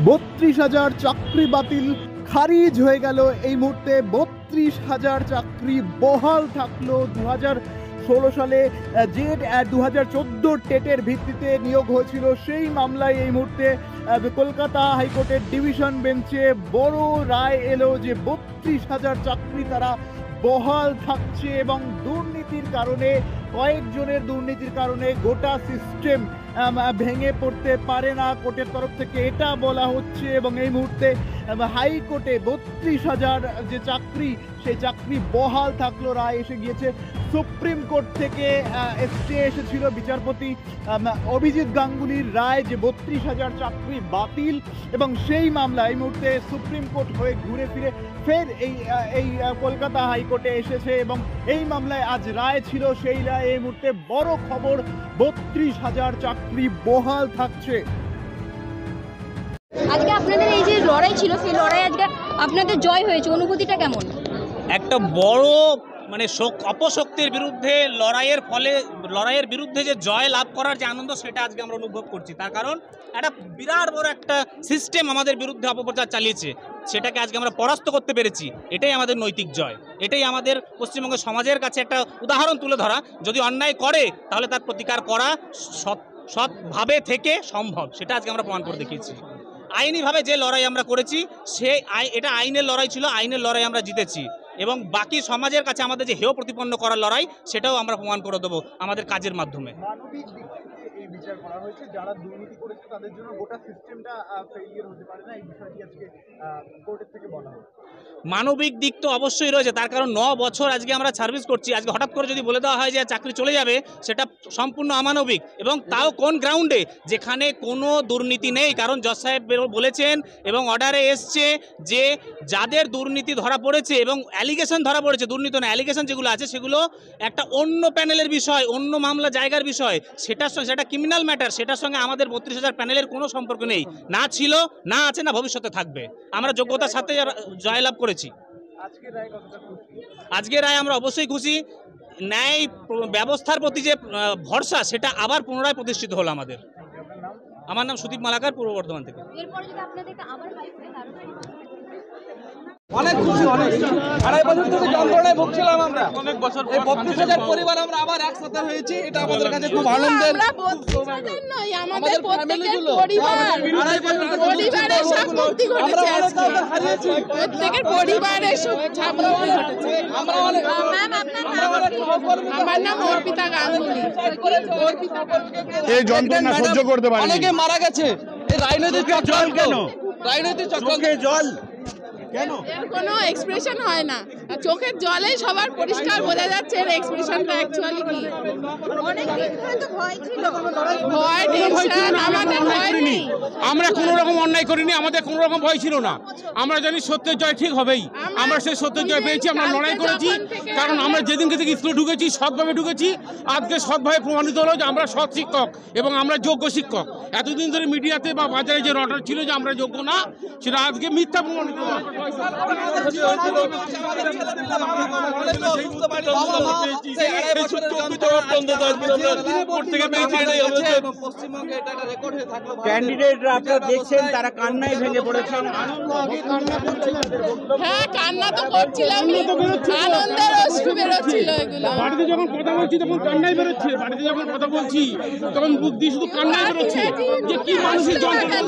32,000 চাকরি বাতিল, খারিজ হয়ে গেল এই মুহূর্তে। 32,000 চাকরি বহাল থাকলো। 2016 সালে যে 2014 টেটের ভিত্তিতে নিয়োগ হয়েছিল সেই মামলায় এই মুহূর্তে কলকাতা হাইকোর্টের ডিভিশন বেঞ্চে বড় রায় এলো যে 32,000 চাকরি তারা বহাল থাকছে এবং দুর্নীতির কারণে, কয়েকজনের দুর্নীতির কারণে গোটা সিস্টেম ভেঙে পড়তে পারে না। কোর্টের তরফ থেকে এটা বলা হচ্ছে এবং এই মুহূর্তে হাইকোর্টে 32,000 যে চাকরি সেই চাকরি বহাল থাকলো। রায় এসে গিয়েছে সুপ্রিম কোর্ট থেকে। স্টে এসেছিল বিচারপতি অভিজিৎ গাঙ্গুলির রায় যে 32,000 চাকরি বাতিল, এবং সেই মামলা এই মুহূর্তে সুপ্রিম কোর্ট হয়ে ঘুরে ফিরে ফের এই কলকাতা হাইকোর্টে এসেছে এবং এই মামলায় আজ রায় ছিল। সেই রায় এই মুহূর্তে বড় খবর, 32,000 চাকরি বহাল থাকছে। আজকে আপনাদের এই যে লড়াই ছিল, সেই লড়াই আজকে আপনাদের জয় হয়েছে, অনুভূতিটা কেমন? একটা বড় অপশক্তির বিরুদ্ধে লড়াইয়ের বিরুদ্ধে যে জয় লাভ করার যে আনন্দ, সেটা আজকে আমরা অনুভব করছি। তার কারণ একটা বিরাট বড় একটা সিস্টেম আমাদের বিরুদ্ধে অপপ্রচার চালিয়েছে, সেটাকে আজকে আমরা পরাস্ত করতে পেরেছি। এটাই আমাদের নৈতিক জয়, এটাই আমাদের পশ্চিমবঙ্গের সমাজের কাছে একটা উদাহরণ তুলে ধরা। যদি অন্যায় করে তাহলে তার প্রতিকার করা সৎভাবে থেকে সম্ভব, সেটা আজকে আমরা প্রমাণ করে দেখিয়েছি। আইনিভাবে যে লড়াই আমরা করেছি, এটা আইনের লড়াই ছিল, আইনের লড়াই আমরা জিতেছি এবং বাকি সমাজের কাছে আমাদের যে হেয় প্রতিপন্ন করার লড়াই, সেটাও আমরা প্রমাণ করে দেবো আমাদের কাজের মাধ্যমে। মানবিক দিক থেকে এই বিচার করা হয়েছে, যারা দুর্নীতি করেছে তাদের জন্য গোটা সিস্টেমটা ফেলিয়ার হতে পারে না, এই বিষয়টি আজকে কোর্টের থেকে বলা হয়। মানবিক দিক তো অবশ্যই রয়েছে, তার কারণ 9 বছর আজকে আমরা সার্ভিস করছি। আজকে হঠাৎ করে যদি বলে দেওয়া হয় যে চাকরি চলে যাবে, সেটা সম্পূর্ণ অমানবিক, এবং তাও কোন গ্রাউন্ডে, যেখানে কোনো দুর্নীতি নেই। কারণ জজ সাহেব বলেছেন এবং অর্ডারে এসছে যে যাদের দুর্নীতি ধরা পড়েছে এবং অ্যালিগেশন ধরা পড়েছে, দুর্নীতি না অ্যালিগেশন যেগুলো আছে, সেগুলো একটা অন্য প্যানেলের বিষয়, অন্য মামলা জায়গার বিষয়, সেটা ক্রিমিনাল ম্যাটার। সেটার সঙ্গে আমাদের 32,000 প্যানেলের কোনো সম্পর্ক নেই, না ছিল, না আছে, না ভবিষ্যতে থাকবে। আমরা যোগ্যতার সাথে জয়লাভ করেছি। আজকের রায় আমরা অবশ্যই খুশি। ন্যায় ব্যবস্থার প্রতি যে ভরসা, সেটা আবার পুনরায় প্রতিষ্ঠিত হলো আমাদের। আমার নাম সুদীপ মালাকার, পূর্ব বর্ধমান থেকে। অনেক খুশি, অনেক 2.5 বছর ধরে যন্ত্রণায় ভুগছিলাম আমরা। অনেক বছর এই 32,000 পরিবার আমরা আবার একসাথে হয়েছি, এটা আমাদের কাছে খুব আনন্দের। আমরা 32,000 নয়, আমাদের প্রত্যেকের পরিবারের শক্তি ঘটেছে আজকে। প্রত্যেকের পরিবারের শক্তি ঘটেছে। আমার নাম অর্পিতা গাঙ্গুলি। এই যন্ত্রণা সহ্য করতে পারে, অনেকে মারা গেছে এই রাজনৈতিক জল। কেন রাজনৈতিক চক্রান্তে জল কেন? এর কোনো এক্সপ্রেশন হয় না, চোখের জলে সবার পরিষ্কার বোঝা যাচ্ছে এর এক্সপ্রেশনটা অ্যাকচুয়ালি কি। ভয়, টেনশন, আমাদের ভয় নেই। আমরা কোনো রকম অন্যায় করিনি, আমাদের কোনো রকম ভয় ছিল না। আমরা জানি সত্যের জয় ঠিক হবেই, আমরা সেই সত্যের জয় পেয়েছি, আমরা লড়াই করেছি। কারণ আমরা যেদিনকে থেকে স্কুলে ঢুকেছি, সৎভাবে ঢুকেছি। আজকে সৎভাবে প্রমাণিত হলো যে আমরা সৎ শিক্ষক এবং আমরা যোগ্য শিক্ষক। এতদিন ধরে মিডিয়াতে বা বাজারে যে রটার ছিল যে আমরা যোগ্য না, সেটা আজকে মিথ্যা প্রমাণিত হলো। ক্যান্ডিডেটরা আপনারা দেখছেন, তারা কান্নায় ভেঙে পড়েছেন। হ্যাঁ, কান্না তো করছিলাম, আনন্দের অশ্রু বেরোচ্ছিল। এগুলো বাড়িতে যখন কথা বলছি তখন কান্নাই বেরোচ্ছে, বাড়িতে যখন কথা বলছি তখন বুক দিয়ে শুধু কান্নাই বেরোচ্ছে যে কি মানুষের যন্ত্রণা।